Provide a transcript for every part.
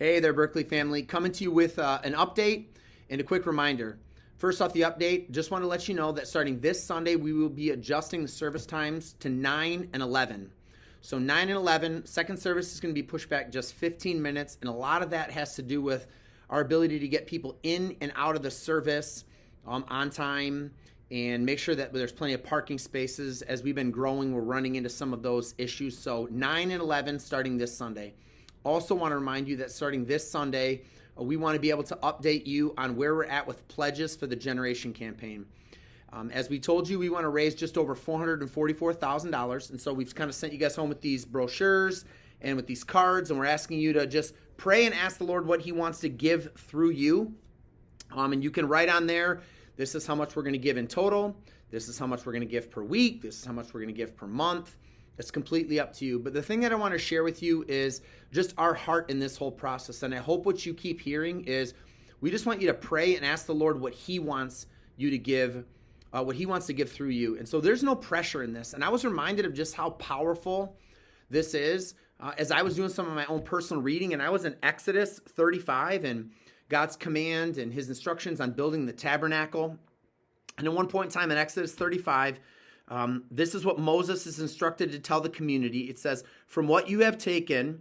Hey there, Berkeley family. Coming to you with an update and a quick reminder. First off, the update, just want to let you know that starting this Sunday, we will be adjusting the service times to 9 and 11. So 9 and 11, second service is going to be pushed back just 15 minutes, and a lot of that has to do with our ability to get people in and out of the service on time and make sure that there's plenty of parking spaces. As we've been growing, we're running into some of those issues. So 9 and 11 starting this Sunday. Also want to remind you that starting this Sunday, we want to be able to update you on where we're at with pledges for the Generation Campaign. As we told you, we want to raise just over $444,000. And so we've kind of sent you guys home with these brochures and with these cards. And we're asking you to just pray and ask the Lord what he wants to give through you. And you can write on there, this is how much we're going to give in total. This is how much we're going to give per week. This is how much we're going to give per month. It's completely up to you. But the thing that I want to share with you is just our heart in this whole process. And I hope what you keep hearing is we just want you to pray and ask the Lord what he wants you to give, what he wants to give through you. And so there's no pressure in this. And I was reminded of just how powerful this is as I was doing some of my own personal reading. And I was in Exodus 35 and God's command and his instructions on building the tabernacle. And at one point in time in Exodus 35, this is what Moses is instructed to tell the community. It says, from what you have taken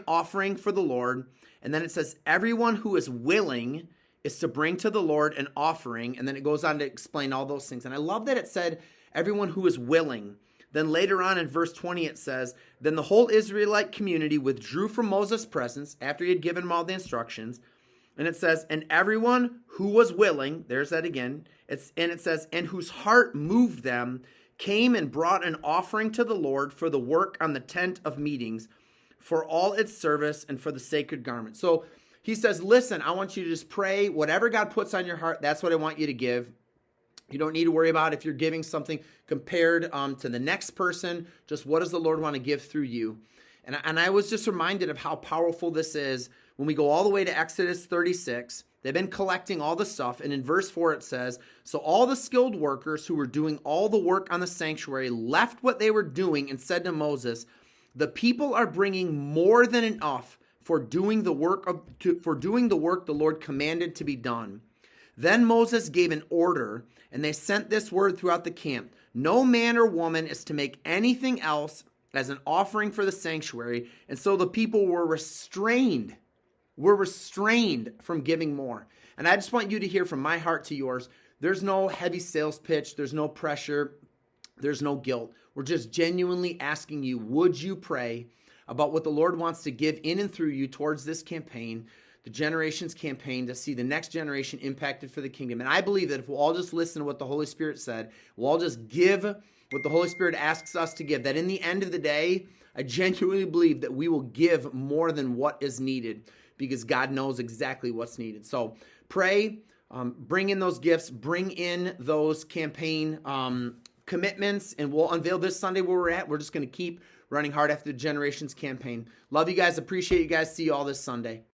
offering for the Lord. And then it says, everyone who is willing is to bring to the Lord an offering. And then it goes on to explain all those things. And I love that it said, everyone who is willing. Then later on in verse 20, it says, then the whole Israelite community withdrew from Moses' presence after he had given them all the instructions. And it says, and everyone who was willing, there's that again, it says, and whose heart moved them, came and brought an offering to the Lord for the work on the tent of meetings, for all its service, and for the sacred garment. So he says, listen, I want you to just pray. Whatever God puts on your heart, that's what I want you to give. You don't need to worry about if you're giving something compared to the next person. Just what does the Lord want to give through you? And I was just reminded of how powerful this is when we go all the way to Exodus 36. They've been collecting all the stuff. And in verse 4, it says, so all the skilled workers who were doing all the work on the sanctuary left what they were doing and said to Moses, the people are bringing more than enough for doing the work the Lord commanded to be done. Then Moses gave an order, and they sent this word throughout the camp. No man or woman is to make anything else as an offering for the sanctuary. And so the people were restrained. We're restrained from giving more. And I just want you to hear from my heart to yours. There's no heavy sales pitch. There's no pressure. There's no guilt. We're just genuinely asking you, would you pray about what the Lord wants to give in and through you towards this campaign, the Generations Campaign, to see the next generation impacted for the kingdom. And I believe that if we'll all just listen to what the Holy Spirit said, we'll all just give what the Holy Spirit asks us to give, that in the end of the day, I genuinely believe that we will give more than what is needed, because God knows exactly what's needed. So pray, bring in those gifts, bring in those campaign commitments, and we'll unveil this Sunday where we're at. We're just going to keep running hard after the Generations Campaign. Love you guys. Appreciate you guys. See you all this Sunday.